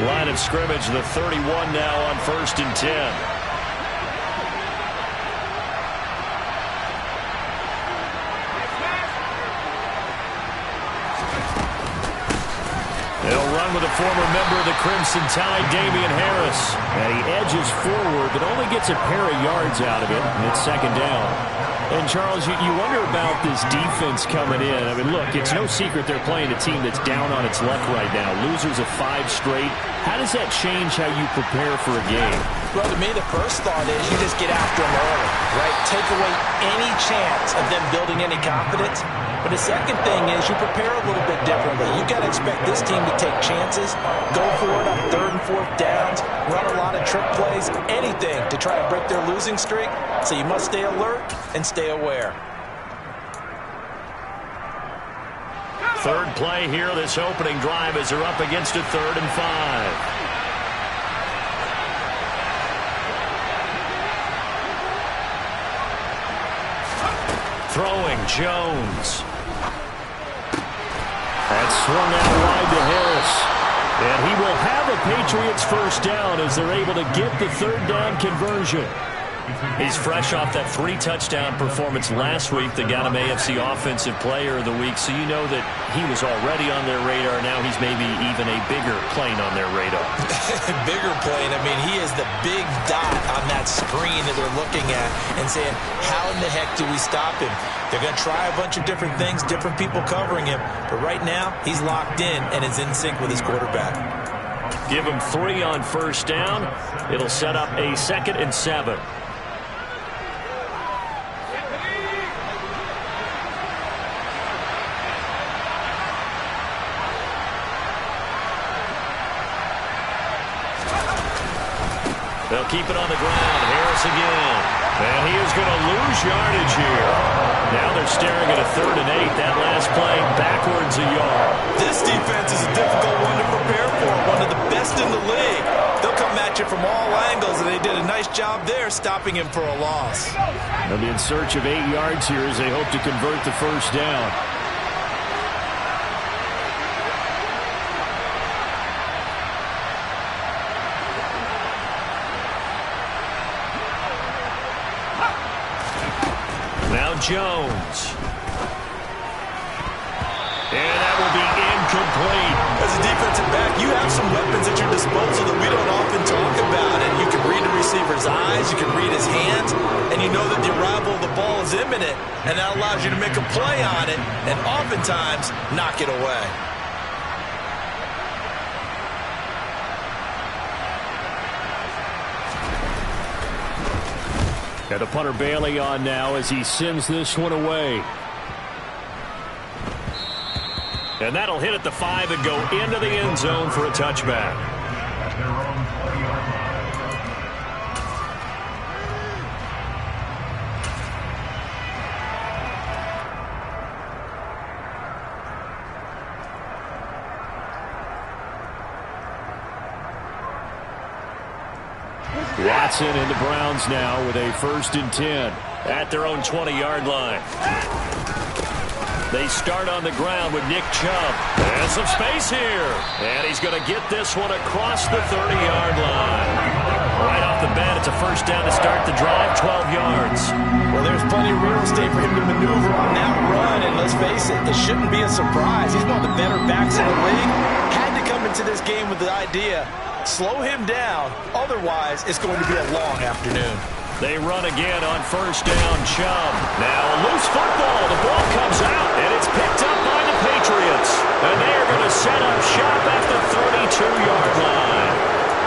Line of scrimmage, the 31 now on 1st and 10. They'll run with a former member of the Crimson Tide, Damian Harris. And he edges forward, but only gets a pair of yards out of it, and it's 2nd down. And, Charles, you wonder about this defense coming in. I mean, look, it's no secret they're playing a team that's down on its luck right now. Losers of 5 straight. How does that change how you prepare for a game? Well, to me, the first thought is you just get after them early, right? Take away any chance of them building any confidence. But the second thing is you prepare a little bit differently. You got to expect this team to take chances, go for it on 3rd and 4th downs, run a lot of trick plays, anything to try to break their losing streak. So you must stay alert and stay aware. Third play here, this opening drive as they're up against a 3rd and 5. Throwing, Jones. That's swung out wide to Harris. And he will have a Patriots first down as they're able to get the 3rd down conversion. He's fresh off that 3-touchdown performance last week that got him AFC Offensive Player of the Week, so you know that he was already on their radar. Now he's maybe even a bigger plane on their radar. Bigger plane. I mean, he is the big dot on that screen that they're looking at and saying, how in the heck do we stop him? They're going to try a bunch of different things, different people covering him, but right now he's locked in and is in sync with his quarterback. Give him 3 on first down. It'll set up a 2nd and 7. They'll keep it on the ground. Harris again. And he is going to lose yardage here. Now they're staring at a 3rd and 8. That last play backwards a yard. This defense is a difficult one to prepare for. One of the best in the league. They'll come at you from all angles, and they did a nice job there stopping him for a loss. They'll be in search of 8 yards here as they hope to convert the first down. Jones. And that will be incomplete. As a defensive back, you have some weapons at your disposal that we don't often talk about. And you can read the receiver's eyes, you can read his hands, and you know that the arrival of the ball is imminent. And that allows you to make a play on it and oftentimes knock it away. Got a punter Bailey on now as he sends this one away. And that'll hit at the 5 and go into the end zone for a touchback. Watson and the Browns now with a 1st and 10 at their own 20-yard line. They start on the ground with Nick Chubb. And some space here. And he's going to get this one across the 30-yard line. Right off the bat, it's a first down to start the drive, 12 yards. Well, there's plenty of real estate for him to maneuver on that run. And let's face it, it shouldn't be a surprise. He's one of the better backs in the league. Had to come into this game with the idea, slow him down. Otherwise, it's going to be a long afternoon. They run again on first down. Chubb. Now a loose football. The ball comes out, and it's picked up by the Patriots. And they are going to set up shop at the 32-yard line.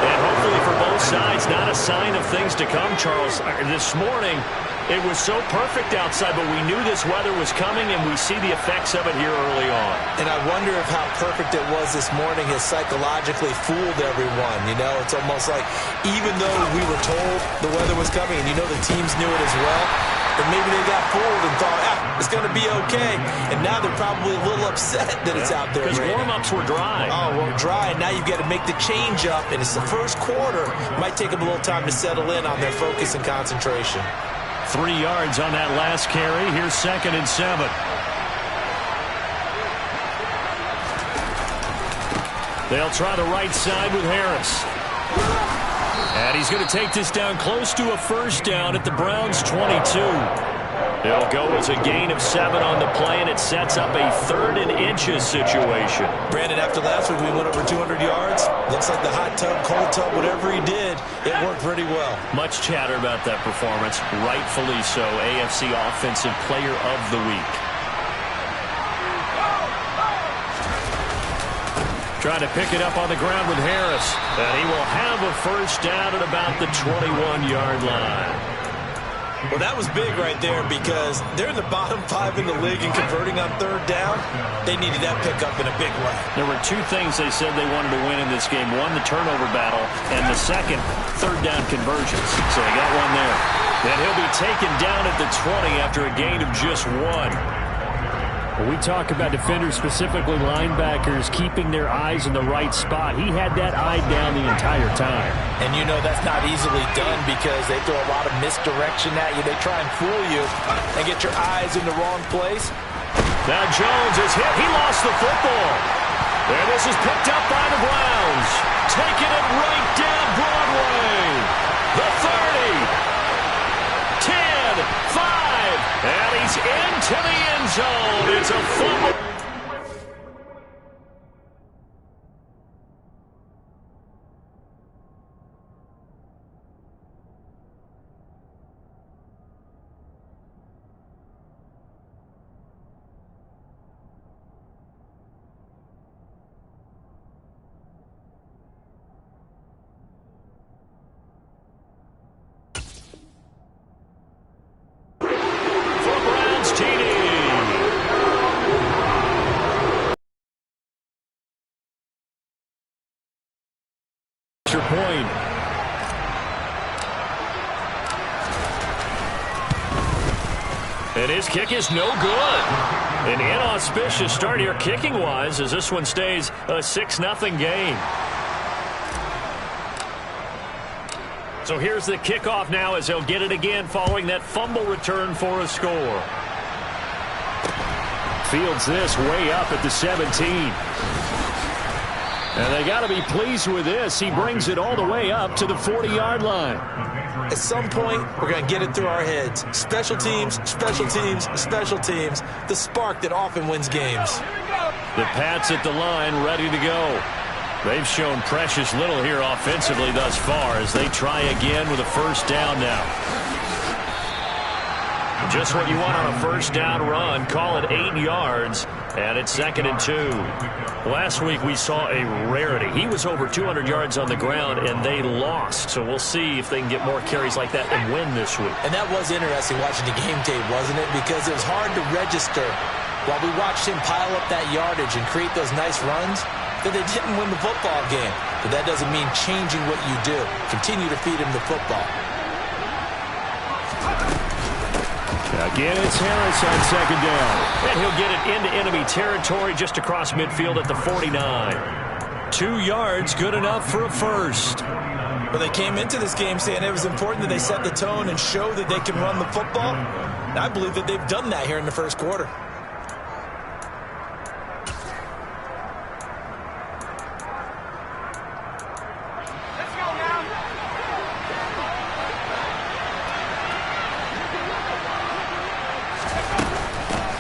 And hopefully for both sides, not a sign of things to come, Charles. This morning, it was so perfect outside, but we knew this weather was coming, and we see the effects of it here early on. And I wonder if how perfect it was this morning has psychologically fooled everyone. You know, it's almost like even though we were told the weather was coming, and you know the teams knew it as well, but maybe they got fooled and thought, it's going to be okay. And now they're probably a little upset that it's out there. Because warm-ups were dry. Oh, well, dry. And now you've got to make the change up, and it's the first quarter. It might take them a little time to settle in on their focus and concentration. 3 yards on that last carry. Here's 2nd and 7. They'll try the right side with Harris. And he's going to take this down close to a first down at the Browns' 22. They'll go as a gain of 7 on the play, and it sets up a 3rd and inches situation. Brandon, after last week, we went over 200 yards. Looks like the hot tub, cold tub, whatever he did, it worked pretty well. Much chatter about that performance. Rightfully so. AFC Offensive Player of the Week. Trying to pick it up on the ground with Harris. And he will have a first down at about the 21-yard line. Well, that was big right there because they're in the bottom 5 in the league in converting on 3rd down. They needed that pickup in a big way. There were 2 things they said they wanted to win in this game. One, the turnover battle, and the second, 3rd down conversions. So they got one there. Then he'll be taken down at the 20 after a gain of just 1. When we talk about defenders, specifically linebackers, keeping their eyes in the right spot, he had that eye down the entire time. And you know that's not easily done because they throw a lot of misdirection at you. They try and fool you and get your eyes in the wrong place. Now Jones is hit. He lost the football. And this is picked up by the Browns. Taking it right down Broadway. The 30. 10, 5. And he's into the end zone. It's a fumble. Point. And his kick is no good. An inauspicious start here kicking-wise as this one stays a 6-0 game. So here's the kickoff now as they'll get it again following that fumble return for a score. Fields this way up at the 17. And they got to be pleased with this. He brings it all the way up to the 40-yard line. At some point, we're going to get it through our heads. Special teams, special teams, special teams. The spark that often wins games. The Pats at the line ready to go. They've shown precious little here offensively thus far as they try again with a first down now. Just what you want on a first down run. Call it 8 yards. And it's 2nd and 2. Last week we saw a rarity. He was over 200 yards on the ground, and they lost. So we'll see if they can get more carries like that and win this week. And that was interesting watching the game tape, wasn't it? Because it was hard to register while we watched him pile up that yardage and create those nice runs that they didn't win the football game. But that doesn't mean changing what you do. Continue to feed him the football. Again, it's Harris on 2nd down. And he'll get it into enemy territory just across midfield at the 49. 2 yards, good enough for a first. Well, they came into this game saying it was important that they set the tone and show that they can run the football. And I believe that they've done that here in the first quarter.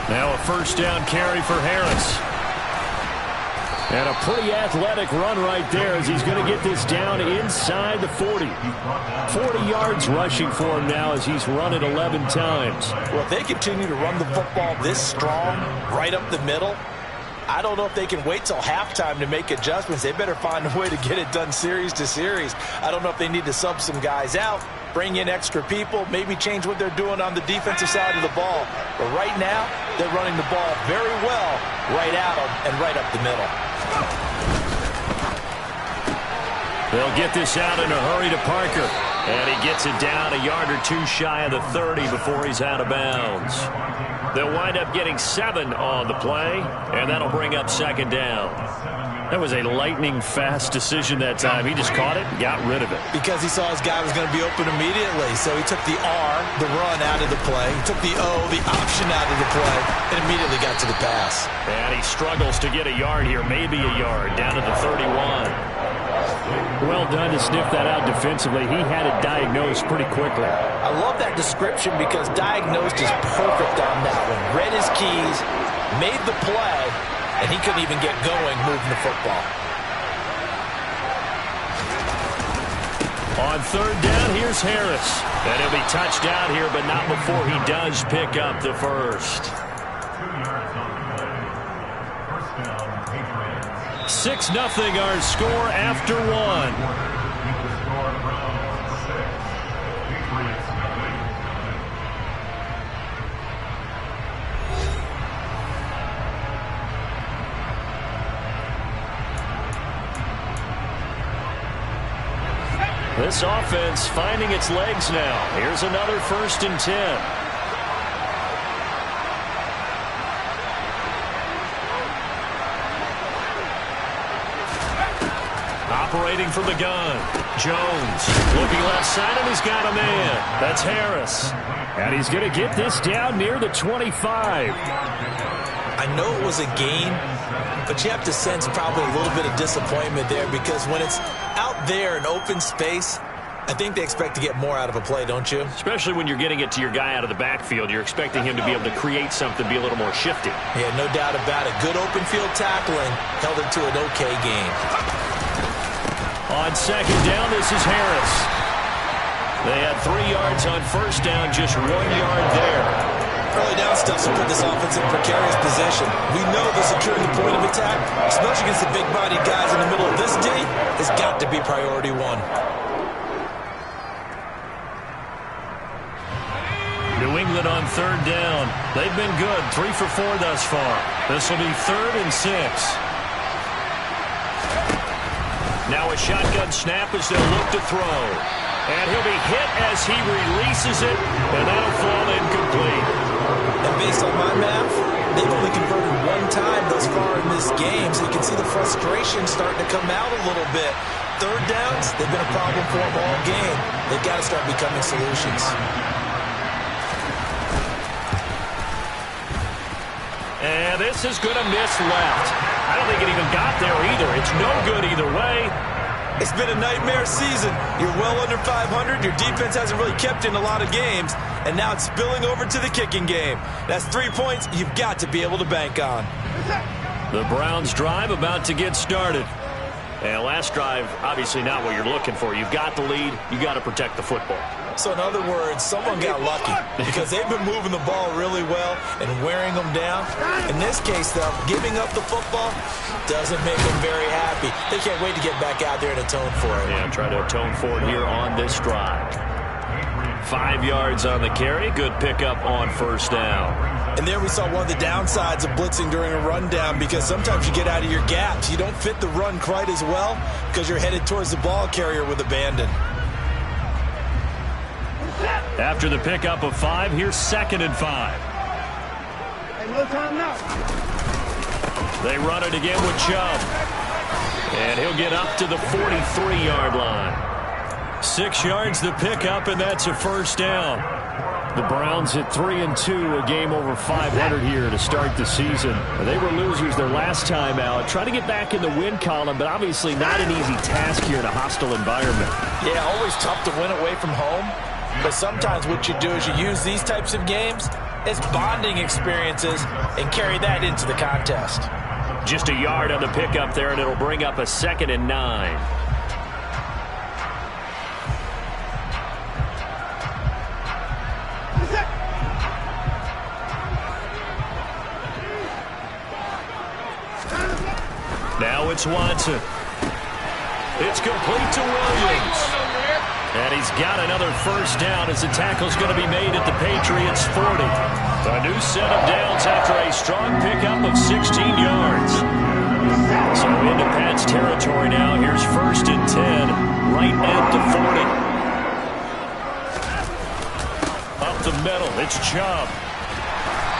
Now a first down carry for Harris. And a pretty athletic run right there as he's going to get this down inside the 40. 40 yards rushing for him now as he's run it 11 times. Well, if they continue to run the football this strong, right up the middle, I don't know if they can wait till halftime to make adjustments. They better find a way to get it done series to series. I don't know if they need to sub some guys out, bring in extra people, maybe change what they're doing on the defensive side of the ball. But right now, they're running the ball very well right at them and right up the middle. They'll get this out in a hurry to Parker. And he gets it down a yard or two shy of the 30 before he's out of bounds. They'll wind up getting 7 on the play, and that'll bring up 2nd down. That was a lightning-fast decision that time. He just caught it and got rid of it. Because he saw his guy was going to be open immediately. So he took the R, the run, out of the play. He took the O, the option, out of the play, and immediately got to the pass. And he struggles to get a yard here, maybe a yard, down to the 31. Well done to sniff that out defensively. He had it diagnosed pretty quickly. I love that description because diagnosed is perfect on that one. Read his keys, made the play, and he couldn't even get going moving the football. On third down, here's Harris. And he'll be touched out here, but not before he does pick up the first. 6-0 our score after one. This offense finding its legs now. Here's another 1st and 10. Operating from the gun. Jones looking left side, and he's got a man. That's Harris. And he's going to get this down near the 25. I know it was a gain, but you have to sense probably a little bit of disappointment there because when it's out there in open space, I think they expect to get more out of a play, don't you? Especially when you're getting it to your guy out of the backfield. You're expecting him to be able to create something, be a little more shifty. Yeah, no doubt about it. Good open field tackling held it to an okay game. On second down, this is Harris. They had 3 yards on first down, just 1 yard there. Early down stuff's will put this offense in precarious position. We know that securing the point of attack, especially against the big-bodied guys in the middle of this D, has got to be priority one. New England on third down. They've been good, 3 for 4 thus far. This will be 3rd and 6. Now a shotgun snap as they'll look to throw. And he'll be hit as he releases it, and that'll fall incomplete. And based on my math, they've only converted 1 time thus far in this game, so you can see the frustration starting to come out a little bit. Third downs, they've been a problem for them all game. They've got to start becoming solutions. And this is going to miss left. I don't think it even got there either. It's no good either way. It's been a nightmare season. You're well under 500. Your defense hasn't really kept in a lot of games. And now it's spilling over to the kicking game. That's 3 points you've got to be able to bank on. The Browns drive about to get started. And last drive, obviously not what you're looking for. You've got the lead. You've got to protect the football. So in other words, someone got lucky because they've been moving the ball really well and wearing them down. In this case, though, giving up the football doesn't make them very happy. They can't wait to get back out there and atone for it. Yeah, try to atone for it here on this drive. 5 yards on the carry. Good pickup on first down. And there we saw one of the downsides of blitzing during a rundown because sometimes you get out of your gaps. You don't fit the run quite as well because you're headed towards the ball carrier with abandon. After the pickup of 5, here's 2nd and 5. Hey, no time now. They run it again with Chubb. And he'll get up to the 43-yard line. 6 yards the pickup, and that's a first down. The Browns hit 3-2, a game over 500 here to start the season. They were losers their last time out. Trying to get back in the win column, but obviously not an easy task here in a hostile environment. Yeah, always tough to win away from home. But sometimes what you do is you use these types of games as bonding experiences and carry that into the contest. Just a yard on the pickup there, and it'll bring up a 2nd and 9. Now it's Watson. It's complete to Williams. And he's got another first down as the tackle's going to be made at the Patriots' 40. A new set of downs after a strong pickup of 16 yards. So into Pat's territory now. Here's 1st and 10, right at the 40. Up the middle, it's Chubb.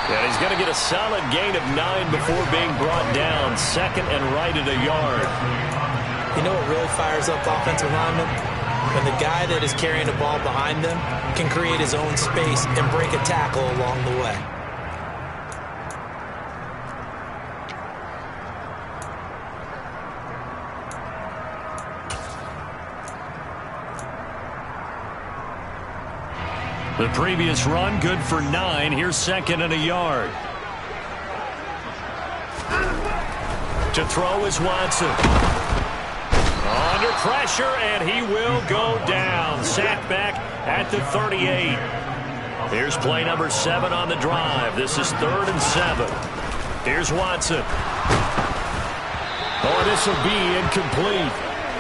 And he's going to get a solid gain of 9 before being brought down. Second and right at a yard. You know what really fires up offensive linemen? When the guy that is carrying the ball behind them can create his own space and break a tackle along the way. The previous run, good for 9. Here's second and a yard. To throw is Watson. Under pressure, and he will go down. Sacked back at the 38. Here's play number 7 on the drive. This is 3rd and 7. Here's Watson. Oh, this will be incomplete.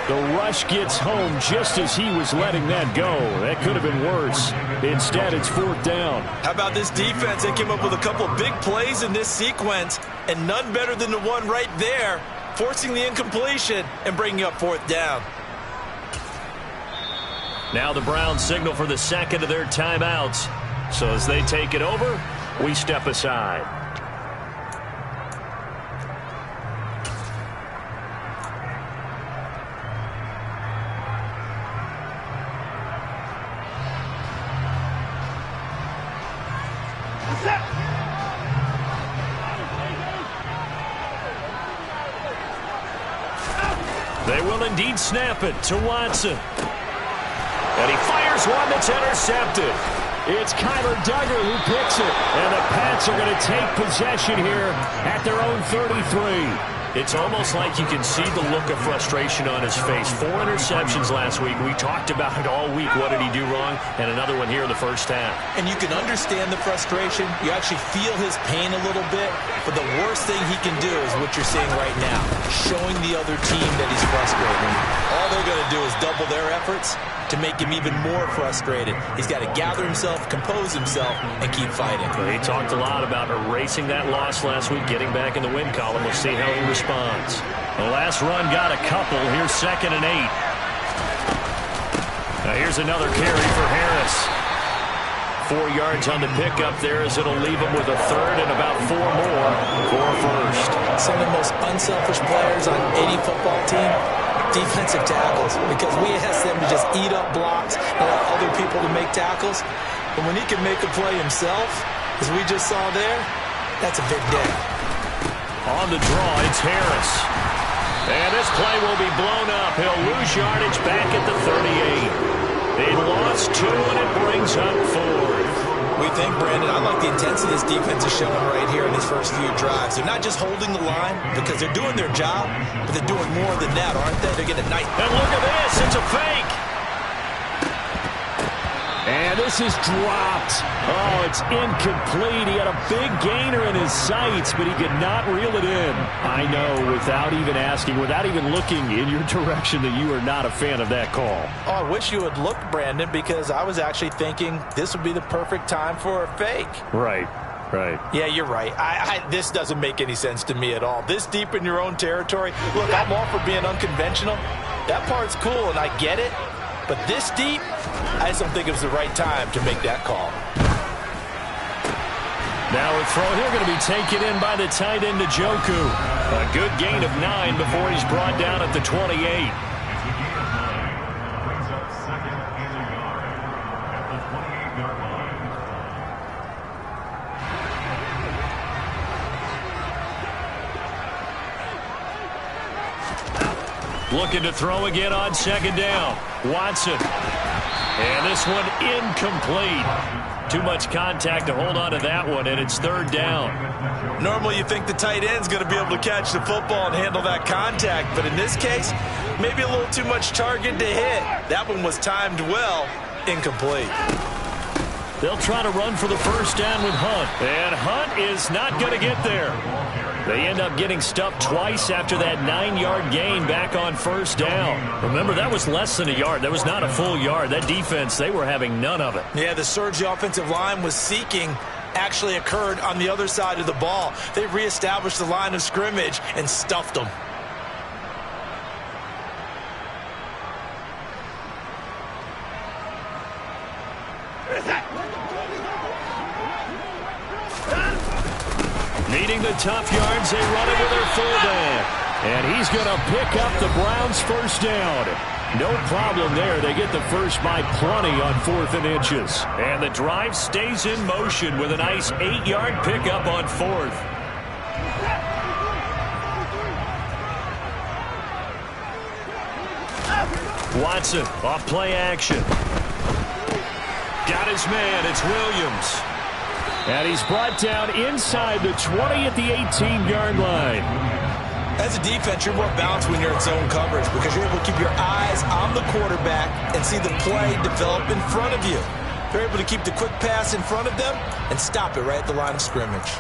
The rush gets home just as he was letting that go. That could have been worse. Instead, it's 4th down. How about this defense? They came up with a couple of big plays in this sequence, and none better than the one right there, forcing the incompletion and bringing up 4th down. Now the Browns signal for the second of their timeouts. So as they take it over, we step aside. They will indeed snap it to Watson. And he fires one that's intercepted. It's Kyler Duggar who picks it. And the Pats are going to take possession here at their own 33. It's almost like you can see the look of frustration on his face. 4 interceptions last week. We talked about it all week. What did he do wrong? And another one here in the first half. And you can understand the frustration. You actually feel his pain a little bit. But the worst thing he can do is what you're seeing right now, showing the other team that he's frustrated. All they're going to do is double their efforts to make him even more frustrated. He's got to gather himself, compose himself, and keep fighting. Well, he talked a lot about erasing that loss last week, getting back in the win column. We'll see how he responds. The last run got a couple. Here's 2nd and 8. Now here's another carry for Harris. 4 yards on the pickup there as it'll leave him with a 3rd and about 4 more for a first. Some of the most unselfish players on any football team, defensive tackles, because we ask them to just eat up blocks and allow other people to make tackles. But when he can make a play himself, as we just saw there, that's a big day. On the draw, it's Harris. And this play will be blown up. He'll lose yardage back at the 38. They lost 2, and it brings up 4. We think, Brandon, I like the intensity this defense is showing right here in these first few drives. They're not just holding the line because they're doing their job, but they're doing more than that, aren't they? They're getting a nice... And look at this. It's a fake. And this is dropped. Oh, it's incomplete. He had a big gainer in his sights, but he could not reel it in. I know, without even asking, without even looking in your direction, that you are not a fan of that call. Oh, I wish you had looked, Brandon, because I was actually thinking this would be the perfect time for a fake. Right. Right. Yeah, you're right. This doesn't make any sense to me at all. This deep in your own territory. Look, I'm all for being unconventional. That part's cool, and I get it. But this deep, I just don't think it was the right time to make that call. Now a throw here going to be taken in by the tight end, Njoku. A good gain of 9 before he's brought down at the 28. Looking to throw again on 2nd down. Watson. And this one incomplete. Too much contact to hold on to that one, and it's 3rd down. Normally you think the tight end's going to be able to catch the football and handle that contact, but in this case, maybe a little too much target to hit. That one was timed well, incomplete. They'll try to run for the first down with Hunt. And Hunt is not going to get there. They end up getting stuffed twice after that 9-yard gain back on 1st down. Remember, that was less than a yard. That was not a full yard. That defense, they were having none of it. Yeah, the surge the offensive line was seeking actually occurred on the other side of the ball. They reestablished the line of scrimmage and stuffed them. Needing the tough yards, they run it with their fullback. And he's going to pick up the Browns' first down. No problem there. They get the first by plenty on 4th and inches. And the drive stays in motion with a nice 8-yard pickup on 4th. Watson off play action. Got his man. It's Williams. And he's brought down inside the 20 at the 18-yard line. As a defense, you're more balanced when you're in zone coverage because you're able to keep your eyes on the quarterback and see the play develop in front of you. You're able to keep the quick pass in front of them and stop it right at the line of scrimmage.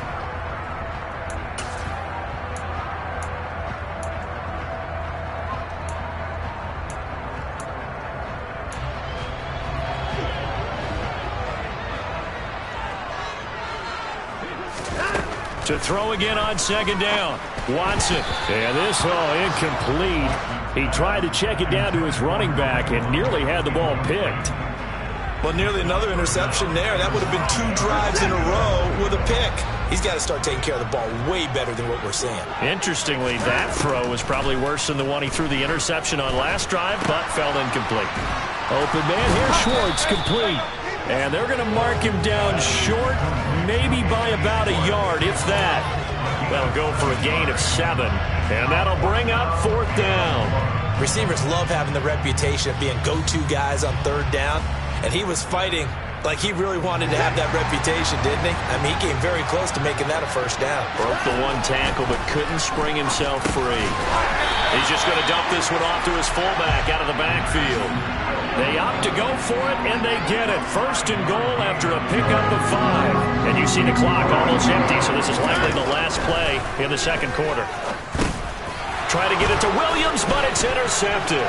To throw again on 2nd down. Watson. And this, incomplete. He tried to check it down to his running back and nearly had the ball picked. Well, nearly another interception there. That would have been 2 drives in a row with a pick. He's got to start taking care of the ball way better than what we're seeing. Interestingly, that throw was probably worse than the one he threw the interception on last drive, but fell incomplete. Open man here, Schwartz, complete. And they're going to mark him down short, maybe by about a yard, if that. They'll go for a gain of 7, and that'll bring up 4th down. Receivers love having the reputation of being go-to guys on 3rd down, and he was fighting like he really wanted to have that reputation, didn't he? I mean, he came very close to making that a 1st down. Broke the 1 tackle, but couldn't spring himself free. He's just going to dump this one off to his fullback out of the backfield. They opt to go for it, and they get it. 1st and goal after a pickup of 5. And you see the clock almost empty, so this is likely the last play in the 2nd quarter. Try to get it to Williams, but it's intercepted.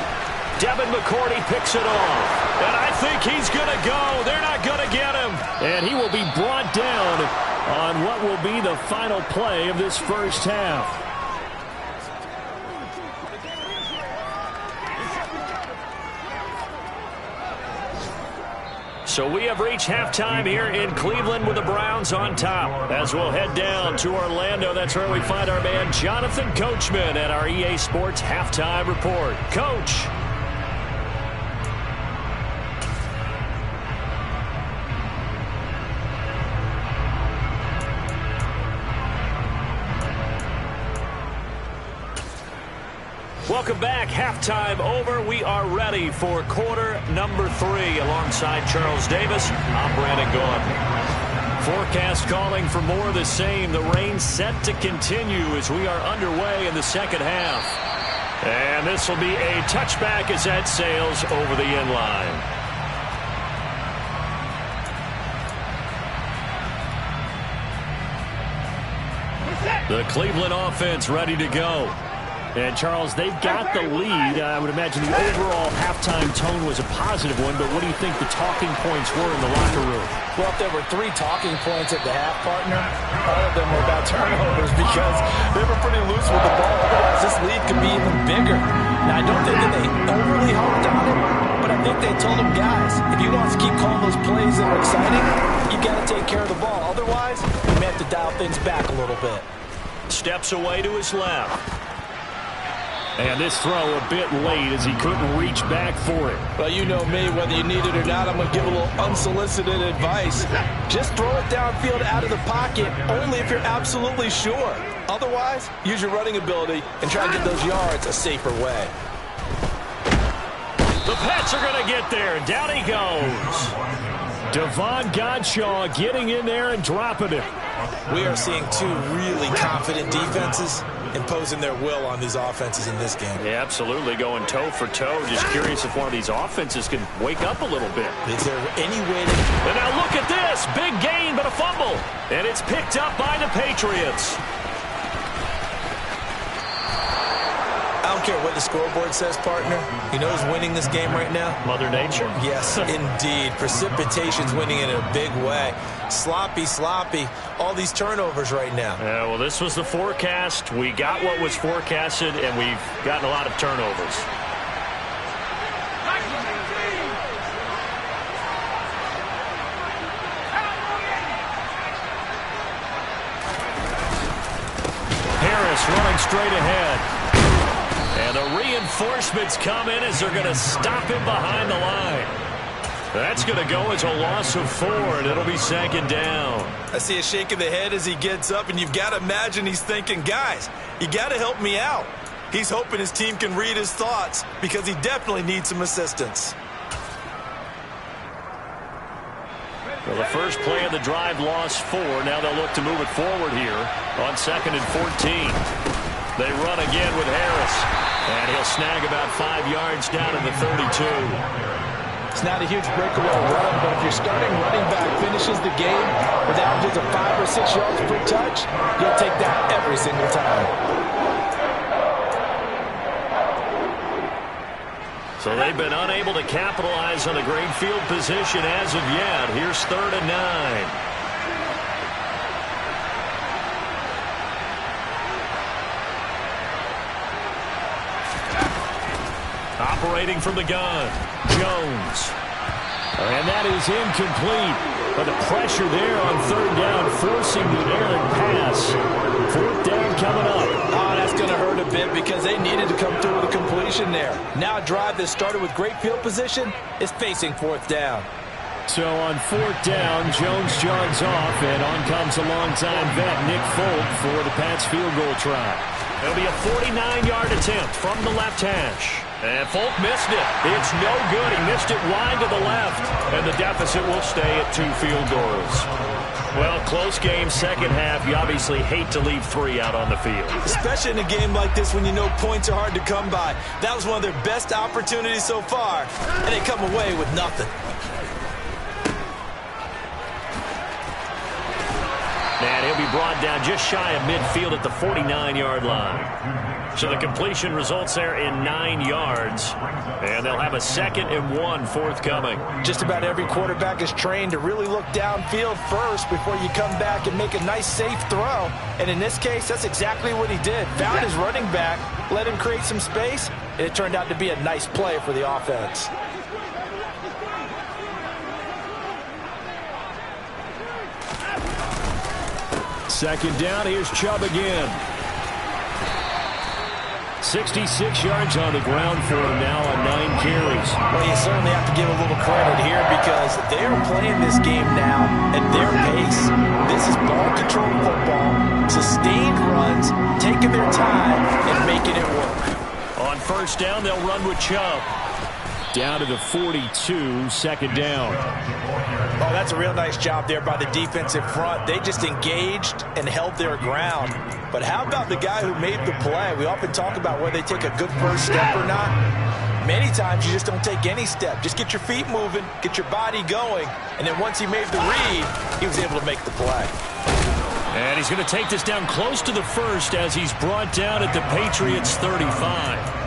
Devin McCourty picks it off. And I think he's going to go. They're not going to get him. And he will be brought down on what will be the final play of this first half. So we have reached halftime here in Cleveland with the Browns on top. As we'll head down to Orlando, that's where we find our man Jonathan Coachman at our EA Sports Halftime Report. Coach. Welcome back. Halftime over. We are ready for quarter number 3 alongside Charles Davis. I'm Brandon Gaudin. Forecast calling for more of the same. The rain set to continue as we are underway in the 2nd half. And this will be a touchback as that sails over the end line. The Cleveland offense ready to go. And, Charles, they've got the lead. I would imagine the overall halftime tone was a positive one, but what do you think the talking points were in the locker room? Well, if there were 3 talking points at the half, partner, all of them were about turnovers because they were pretty loose with the ball. Otherwise, this lead could be even bigger. Now, I don't think that they overly harped on it, but I think they told them, guys, if you want to keep calling those plays that are exciting, you got to take care of the ball. Otherwise, you may have to dial things back a little bit. Steps away to his left. And this throw a bit late as he couldn't reach back for it. Well, you know me, whether you need it or not, I'm going to give a little unsolicited advice. Just throw it downfield out of the pocket, only if you're absolutely sure. Otherwise, use your running ability and try to get those yards a safer way. The Pets are going to get there, and down he goes. Devon Godshaw getting in there and dropping it. We are seeing 2 really confident defenses imposing their will on these offenses in this game. Yeah, absolutely, going toe for toe. Just curious if one of these offenses can wake up a little bit. Is there any way to... And now look at this. Big gain, but a fumble. And it's picked up by the Patriots. I don't care what the scoreboard says, partner. You know who's winning this game right now? Mother Nature? Yes, indeed. Precipitation's winning in a big way. Sloppy, sloppy. All these turnovers right now. Yeah, well, this was the forecast. We got what was forecasted, and we've gotten a lot of turnovers. Harris running straight ahead. And the reinforcements come in as they're going to stop him behind the line. That's going to go as a loss of 4, and it'll be 2nd down. I see a shake of the head as he gets up, and you've got to imagine he's thinking, guys, you got to help me out. He's hoping his team can read his thoughts because he definitely needs some assistance. Well, the first play of the drive lost 4. Now they'll look to move it forward here on 2nd and 14. They run again with Harris, and he'll snag about 5 yards down to the 32. It's not a huge breakaway run, but if your starting running back finishes the game with averages of 5 or 6 yards per touch, you'll take that every single time. So they've been unable to capitalize on the great field position as of yet. Here's 3rd and 9. Operating from the gun, Jones. And that is incomplete. But the pressure there on 3rd down, forcing the errant pass. 4th down coming up. Oh, that's going to hurt a bit because they needed to come through with a completion there. Now a drive that started with great field position is facing 4th down. So on 4th down, Jones jogs off, and on comes a longtime vet, Nick Folk, for the Pats field goal try. It'll be a 49-yard attempt from the left hash. And Folk missed it. It's no good. He missed it wide to the left. And the deficit will stay at 2 field goals. Well, close game, second half. You obviously hate to leave 3 out on the field. Especially in a game like this when you know points are hard to come by. That was one of their best opportunities so far, and they come away with nothing. And he'll be brought down just shy of midfield at the 49-yard line. So the completion results there in 9 yards. And they'll have a 2nd and 1 forthcoming. Just about every quarterback is trained to really look downfield first before you come back and make a nice, safe throw. And in this case, that's exactly what he did. Found his running back, let him create some space, and it turned out to be a nice play for the offense. Second down, here's Chubb again. 66 yards on the ground for him now on 9 carries. Well, you certainly have to give a little credit here because they're playing this game now at their pace. This is ball control football, sustained runs, taking their time and making it work. On 1st down, they'll run with Chubb. Down to the 42, 2nd down. Oh, that's a real nice job there by the defensive front. They just engaged and held their ground. But how about the guy who made the play? We often talk about whether they take a good first step or not. Many times you just don't take any step. Just get your feet moving, get your body going, and then once he made the read, he was able to make the play. And he's going to take this down close to the 1st as he's brought down at the Patriots' 35.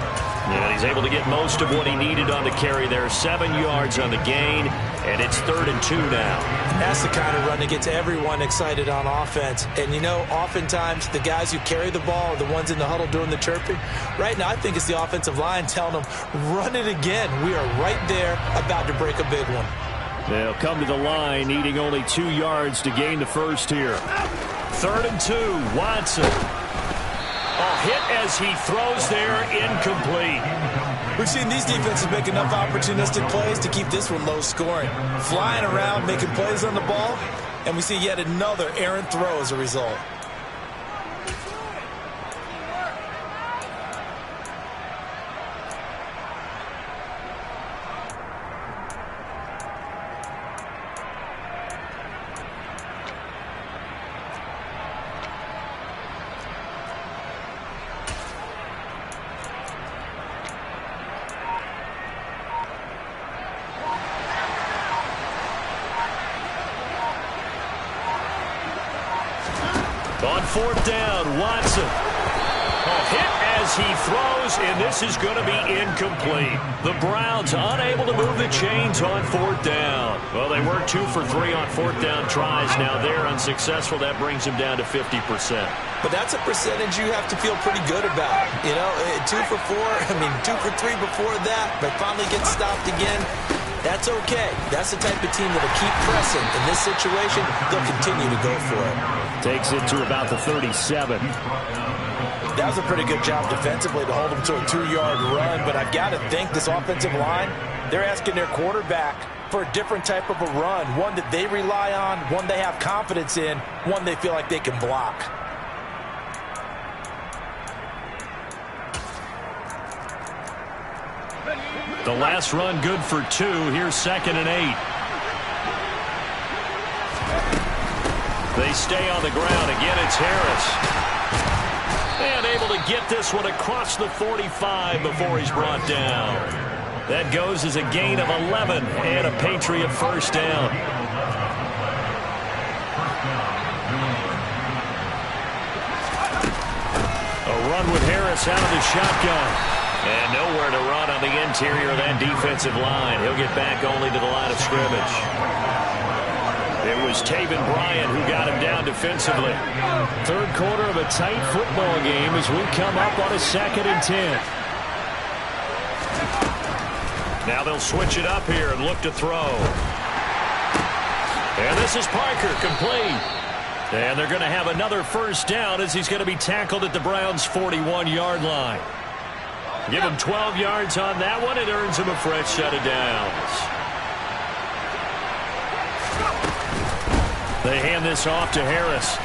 And he's able to get most of what he needed on the carry there. 7 yards on the gain, and it's 3rd and 2 now. That's the kind of run that gets everyone excited on offense. And, you know, oftentimes the guys who carry the ball are the ones in the huddle doing the chirping. Right now, I think it's the offensive line telling them, run it again. We are right there about to break a big one. They'll come to the line, needing only 2 yards to gain the 1st here. 3rd and 2, Watson. A hit as he throws there, incomplete. We've seen these defenses make enough opportunistic plays to keep this one low scoring. Flying around, making plays on the ball, and we see yet another errant throw as a result. On 4th down, Watson. A hit as he throws, and this is going to be incomplete. The Browns unable to move the chains on 4th down. Well, they were 2 for 3 on 4th down tries. Now they're unsuccessful. That brings them down to 50%. But that's a percentage you have to feel pretty good about. You know, 2 for 4, 2 for 3 before that, but finally get stopped again. That's okay. That's the type of team that'll keep pressing. In this situation, they'll continue to go for it. Takes it to about the 37. That was a pretty good job defensively to hold them to a 2-yard run, but I've got to think this offensive line, they're asking their quarterback for a different type of a run, one that they rely on, one they have confidence in, one they feel like they can block. The last run good for 2. Here's 2nd and 8. They stay on the ground. Again, it's Harris. And able to get this one across the 45 before he's brought down. That goes as a gain of 11 and a Patriot first down. A run with Harris out of the shotgun. And nowhere to run on the interior of that defensive line. He'll get back only to the line of scrimmage. It was Taven Bryan who got him down defensively. Third quarter of a tight football game as we come up on a 2nd and 10. Now they'll switch it up here and look to throw. And this is Parker, complete. And they're going to have another first down as he's going to be tackled at the Browns' 41-yard line. Give him 12 yards on that one. It earns him a fresh set of downs. They hand this off to Harris.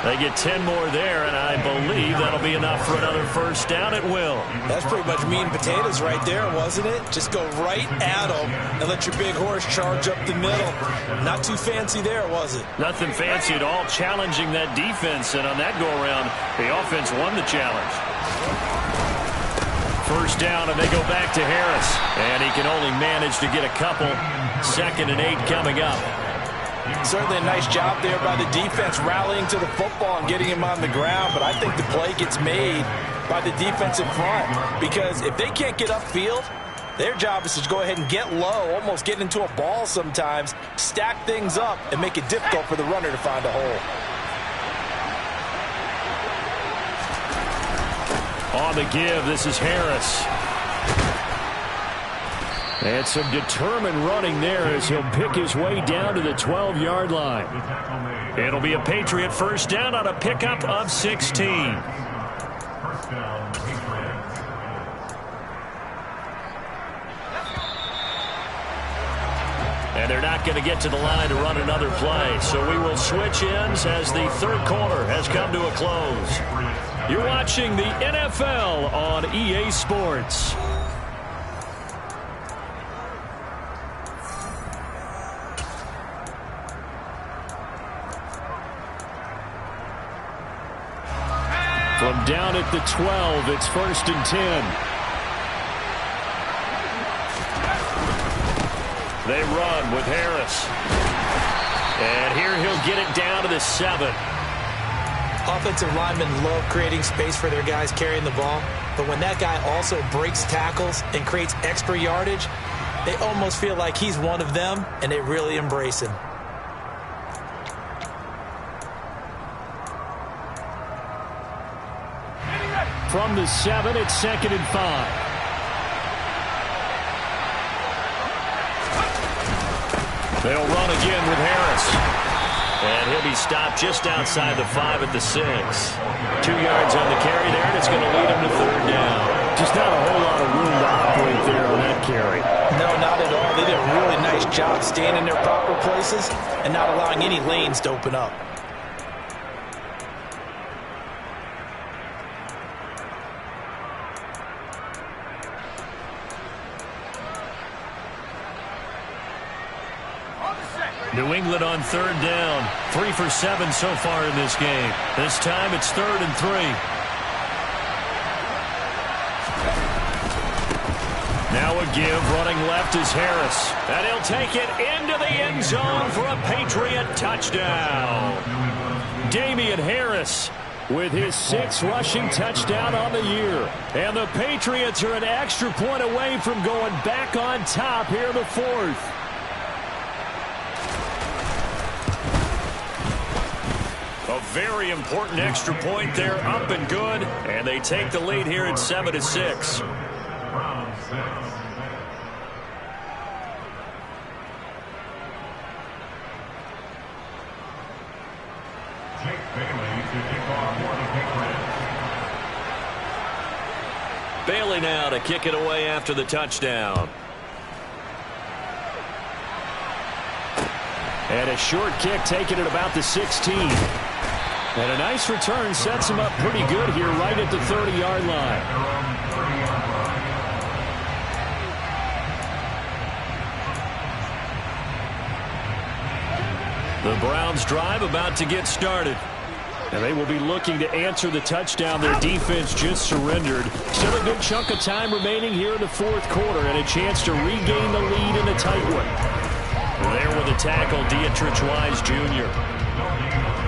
They get 10 more there, and I believe that'll be enough for another first down. It will. That's pretty much meat and potatoes right there, wasn't it? Just go right at them and let your big horse charge up the middle. Not too fancy there, was it? Nothing fancy at all, challenging that defense, and on that go-around, the offense won the challenge. First down, and they go back to Harris, and he can only manage to get a couple. 2nd and 8 coming up. Certainly a nice job there by the defense rallying to the football and getting him on the ground, but I think the play gets made by the defensive front because if they can't get upfield, their job is to go ahead and get low, almost get into a ball sometimes, stack things up, and make it difficult for the runner to find a hole. On the give, this is Harris. And some determined running there as he'll pick his way down to the 12-yard line. It'll be a Patriot first down on a pickup of 16. And they're not going to get to the line to run another play. So we will switch ends as the third quarter has come to a close. You're watching the NFL on EA Sports. From down at the 12, it's 1st and 10. They run with Harris. And here he'll get it down to the 7. Offensive linemen love creating space for their guys carrying the ball, but when that guy also breaks tackles and creates extra yardage, they almost feel like he's one of them, and they really embrace him. From the 7, it's 2nd and 5. They'll run again with Harris. And he'll be stopped just outside the 5 at the 6. 2 yards on the carry there, and it's going to lead him to 3rd down. Just not a whole lot of room to operate there on that carry. No, not at all. They did a really nice job staying in their proper places and not allowing any lanes to open up. New England on 3rd down. 3 for 7 so far in this game. This time it's 3rd and 3. Now a give, running left is Harris. And he'll take it into the end zone for a Patriot touchdown. Damian Harris with his 6th rushing touchdown on the year. And the Patriots are an extra point away from going back on top here in the 4th. A very important extra point there, up and good, and they take the lead here at 7-6. Bailey now to kick it away after the touchdown. And a short kick taken at about the 16. And a nice return sets him up pretty good here right at the 30-yard line. The Browns drive about to get started. And they will be looking to answer the touchdown their defense just surrendered. Still a good chunk of time remaining here in the fourth quarter and a chance to regain the lead in a tight one. There with a tackle, Dietrich Wise Jr.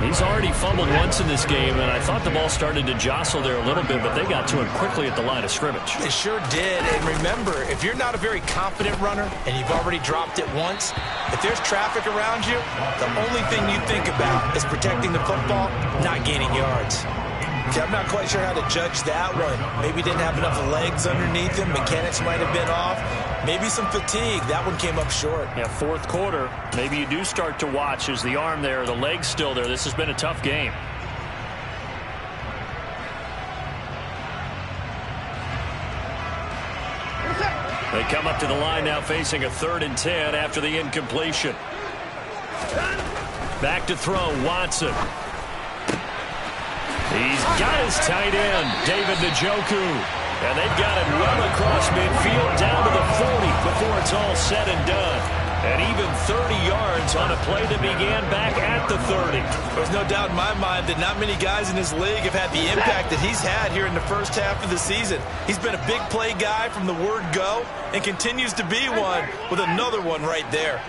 He's already fumbled once in this game, and I thought the ball started to jostle there a little bit, but they got to him quickly at the line of scrimmage. They sure did. And remember, if you're not a very confident runner and you've already dropped it once, if there's traffic around you, the only thing you think about is protecting the football, not gaining yards. Okay, I'm not quite sure how to judge that one. Maybe didn't have enough legs underneath him. Mechanics might have been off. Maybe some fatigue. That one came up short. Yeah, fourth quarter, maybe you do start to watch. Is the arm there, the leg's still there? This has been a tough game. They come up to the line now facing a 3rd and 10 after the incompletion. Back to throw, Watson. He's got his tight end, David Njoku. And they've got it well across midfield down to the 40 before it's all said and done. And even 30 yards on a play that began back at the 30. There's no doubt in my mind that not many guys in this league have had the impact that he's had here in the first half of the season. He's been a big play guy from the word go and continues to be one with another one right there.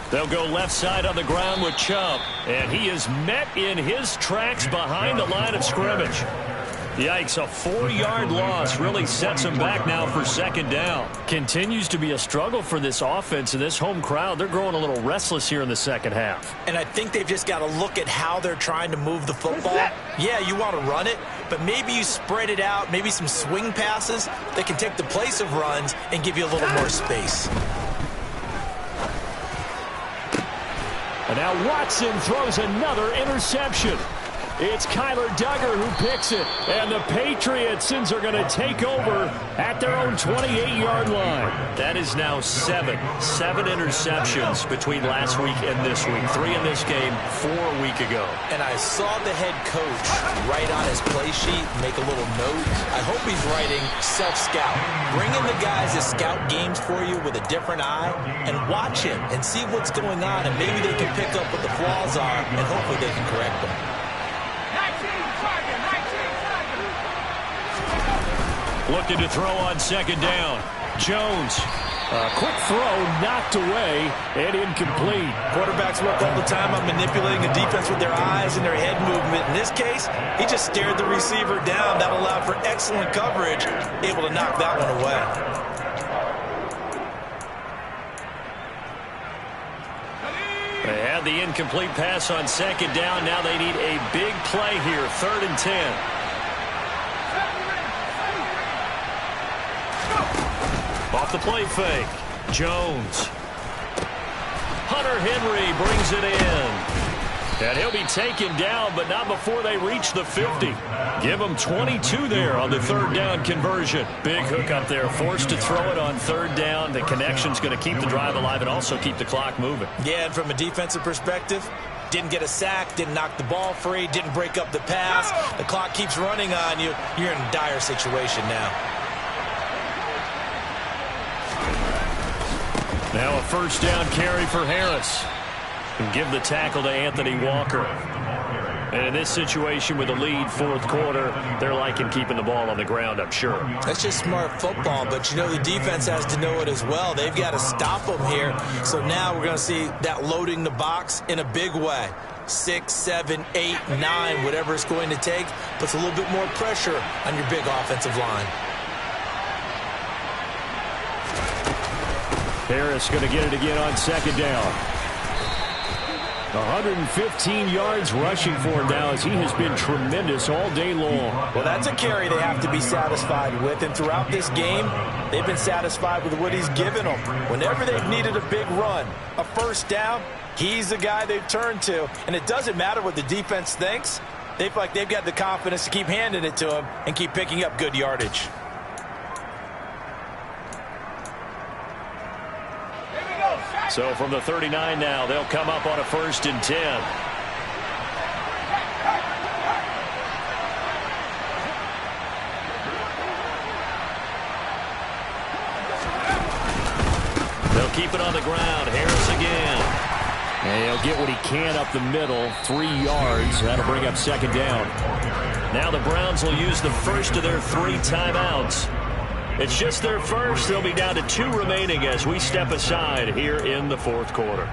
They'll go left side on the ground with Chubb. And he is met in his tracks behind the line of scrimmage. Yikes, a 4-yard loss really sets him back now for 2nd down. Continues to be a struggle for this offense and this home crowd. They're growing a little restless here in the second half. And I think they've just got to look at how they're trying to move the football. Yeah, you want to run it, but maybe you spread it out, maybe some swing passes that can take the place of runs and give you a little more space. And now Watson throws another interception. It's Kyler Duggar who picks it. And the Patriotsons are going to take over at their own 28-yard line. That is now 7 interceptions between last week and this week. 3 in this game, 4 a week ago. And I saw the head coach write on his play sheet, make a little note. I hope he's writing self-scout. Bring in the guys that scout games for you with a different eye and watch him and see what's going on, and maybe they can pick up what the flaws are, and hopefully they can correct them. Looking to throw on 2nd down. Jones. A quick throw knocked away and incomplete. Quarterbacks work all the time on manipulating the defense with their eyes and their head movement. In this case, he just stared the receiver down. That allowed for excellent coverage, able to knock that one away. They had the incomplete pass on 2nd down. Now they need a big play here, 3rd and 10. Off the play fake, Jones. Hunter Henry brings it in. And he'll be taken down, but not before they reach the 50. Give them 22 there on the 3rd down conversion. Big hook up there, forced to throw it on 3rd down. The connection's going to keep the drive alive and also keep the clock moving. Yeah, and from a defensive perspective, didn't get a sack, didn't knock the ball free, didn't break up the pass. The clock keeps running on you. You're in a dire situation now. Now a 1st down carry for Harris. And give the tackle to Anthony Walker. And in this situation with a lead 4th quarter, they're liking keeping the ball on the ground, I'm sure. That's just smart football, but you know the defense has to know it as well. They've got to stop them here. So now we're going to see that loading the box in a big way. 6, 7, 8, 9, whatever it's going to take, puts a little bit more pressure on your big offensive line. Harris going to get it again on 2nd down. 115 yards rushing for him now, as he has been tremendous all day long. Well, that's a carry they have to be satisfied with, and throughout this game, they've been satisfied with what he's given them. Whenever they've needed a big run, a first down, he's the guy they've turned to, and it doesn't matter what the defense thinks. They feel like they've got the confidence to keep handing it to him and keep picking up good yardage. So from the 39 now, they'll come up on a 1st and 10. They'll keep it on the ground. Harris again. And he'll get what he can up the middle, 3 yards. That'll bring up 2nd down. Now the Browns will use the first of their 3 timeouts. It's just their first. They'll be down to 2 remaining as we step aside here in the 4th quarter.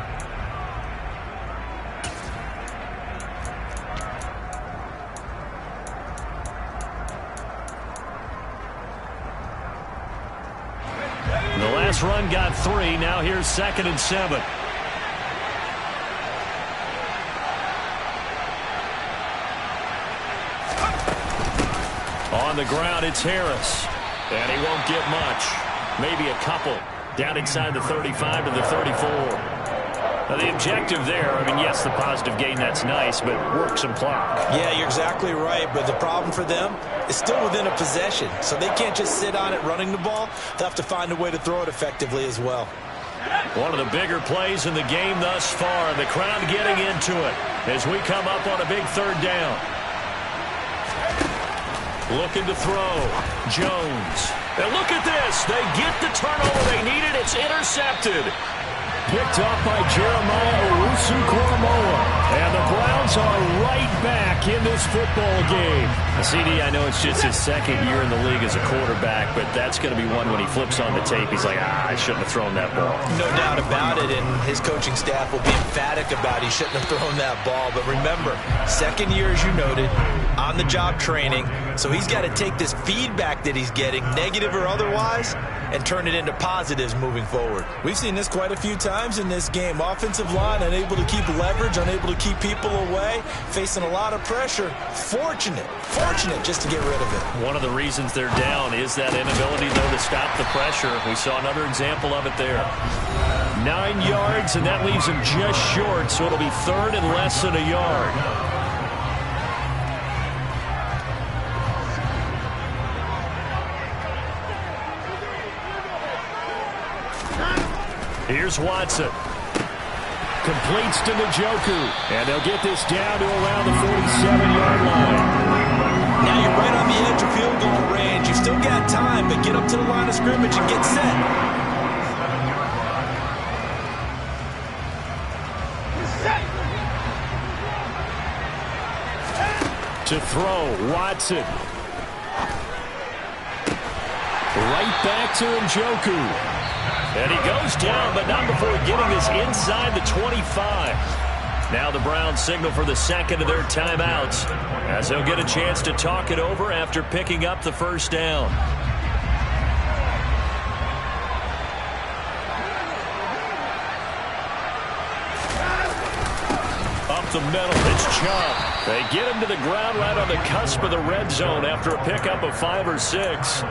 The last run got 3. Now here's 2nd and 7. On the ground, it's Harris. And he won't get much. Maybe a couple. Down inside the 35 to the 34. Now the objective there, I mean, yes, the positive gain, that's nice, but work some clock. Yeah, you're exactly right, but the problem for them is still within a possession, so they can't just sit on it running the ball. They'll have to find a way to throw it effectively as well. One of the bigger plays in the game thus far, and the crowd getting into it as we come up on a big 3rd down. Looking to throw. Jones. And look at this. They get the turnover they needed. It's intercepted. Picked up by Jeremiah Owusu-Koramoah. And the Browns are right back in this football game. CD, I know it's just his 2nd year in the league as a quarterback, but that's going to be one when he flips on the tape. He's like, I shouldn't have thrown that ball. No doubt about it, and his coaching staff will be emphatic about he shouldn't have thrown that ball. But remember, 2nd year, as you noted, on-the-job training, so he's got to take this feedback that he's getting, negative or otherwise, and turn it into positives moving forward. We've seen this quite a few times in this game. Offensive line unable to keep leverage, unable to keep people away, facing a lot of pressure. Fortunate just to get rid of it. One of the reasons they're down is that inability, though, to stop the pressure. We saw another example of it there. 9 yards, and that leaves him just short, so it'll be 3rd and less than a yard. Here's Watson. Completes to Njoku. And they'll get this down to around the 47-yard line. Now you're right on the edge of field goal range. You've still got time, but get up to the line of scrimmage and get set. To throw, Watson. Right back to Njoku. And he goes down, but not before getting this inside the 25. Now the Browns signal for the 2nd of their timeouts, as they'll get a chance to talk it over after picking up the 1st down. Up the middle, it's Chubb. They get him to the ground right on the cusp of the red zone after a pickup of 5 or 6.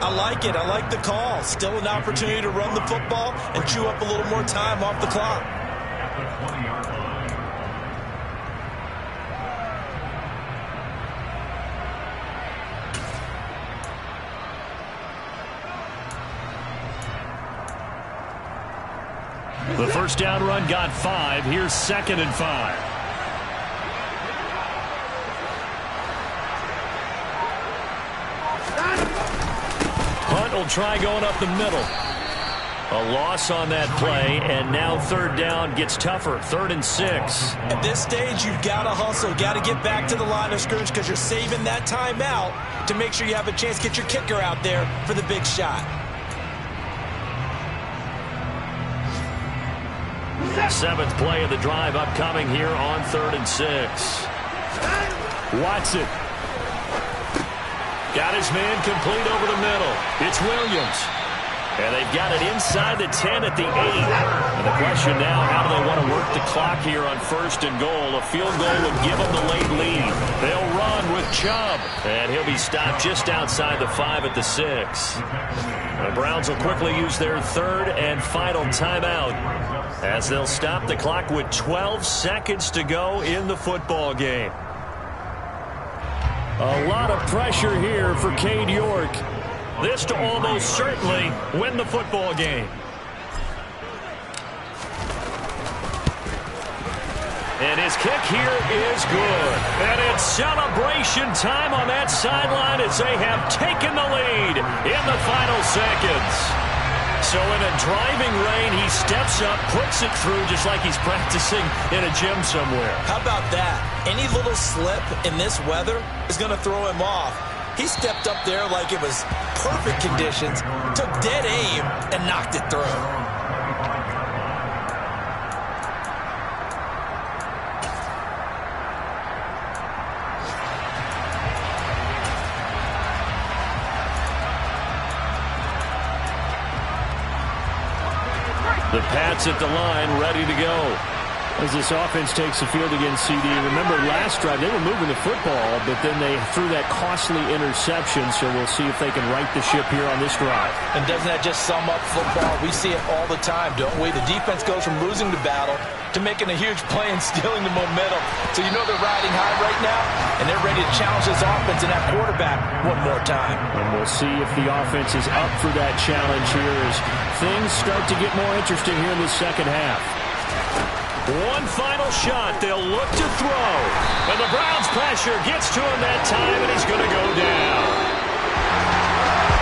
I like it. I like the call. Still an opportunity to run the football and chew up a little more time off the clock. The 1st down run got 5. Here's 2nd and 5. Will try going up the middle. A loss on that play, and now 3rd down gets tougher. 3rd and 6. At this stage, you've got to hustle, got to get back to the line of scrimmage because you're saving that timeout to make sure you have a chance to get your kicker out there for the big shot. 7th play of the drive upcoming here on 3rd and 6. Watson. Got his man complete over the middle. It's Williams. And they've got it inside the 10 at the 8. And the question now, how do they want to work the clock here on 1st and goal? A field goal would give them the late lead. They'll run with Chubb. And he'll be stopped just outside the 5 at the 6. The Browns will quickly use their 3rd and final timeout as they'll stop the clock with 12 seconds to go in the football game. A lot of pressure here for Cade York. This to almost certainly win the football game. And his kick here is good. And it's celebration time on that sideline as they have taken the lead in the final seconds. So in a driving rain, he steps up, puts it through just like he's practicing in a gym somewhere. How about that? Any little slip in this weather is going to throw him off. He stepped up there like it was perfect conditions, took dead aim, and knocked it through. The Pats at the line, ready to go. As this offense takes the field against CD. Remember last drive, they were moving the football, but then they threw that costly interception, so we'll see if they can right the ship here on this drive. And doesn't that just sum up football? We see it all the time, don't we? The defense goes from losing the battle to making a huge play and stealing the momentum. So you know they're riding high right now, and they're ready to challenge this offense and that quarterback one more time. And we'll see if the offense is up for that challenge here as things start to get more interesting here in the second half. One final shot. They'll look to throw. And the Browns' pressure gets to him that time, and he's going to go down.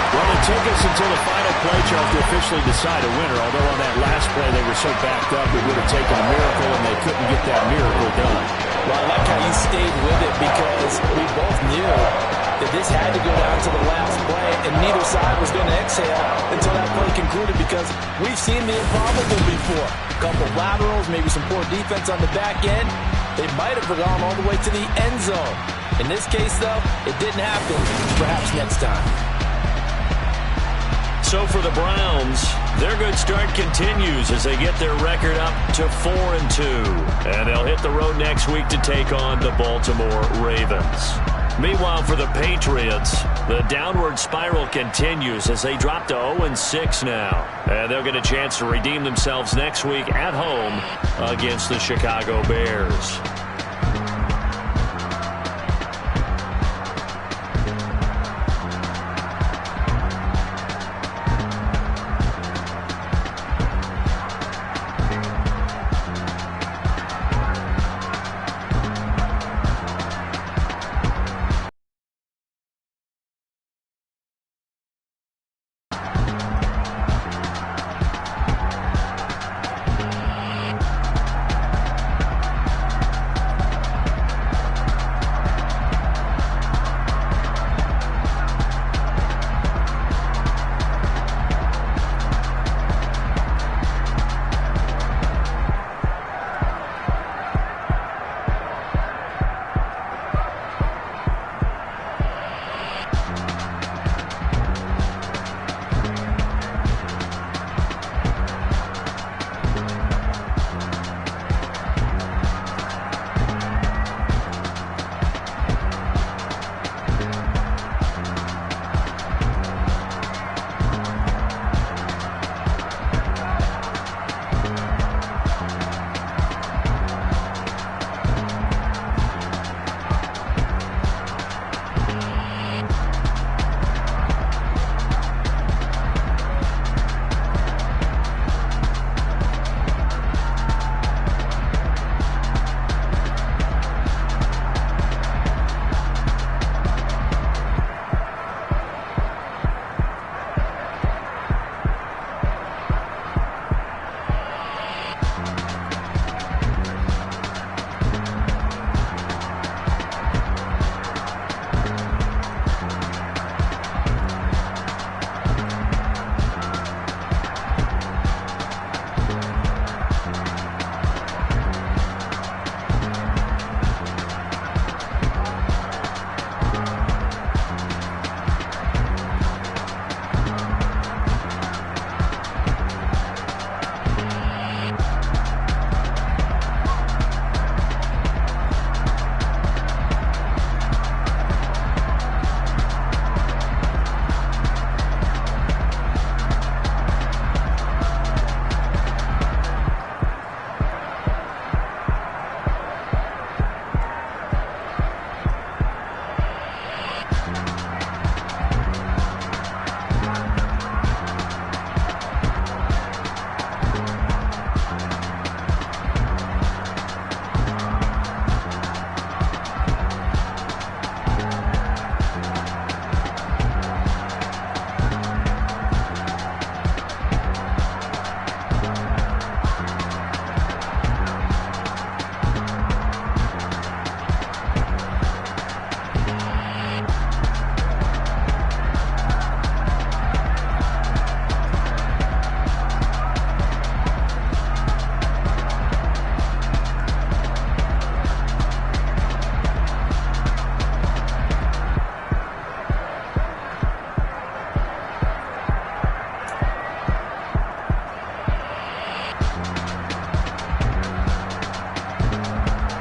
Well, it took us until the final play, Charles, to officially decide a winner. Although on that last play they were so backed up, it would have taken a miracle, and they couldn't get that miracle done. Well, I like how you stayed with it because we both knew that this had to go down to the last play, and neither side was going to exhale until that play concluded because we've seen the improbable before. A couple laterals, maybe some poor defense on the back end. They might have gone all the way to the end zone. In this case, though, it didn't happen. Perhaps next time. So for the Browns, their good start continues as they get their record up to 4-2. And they'll hit the road next week to take on the Baltimore Ravens. Meanwhile, for the Patriots, the downward spiral continues as they drop to 0-6 now. And they'll get a chance to redeem themselves next week at home against the Chicago Bears.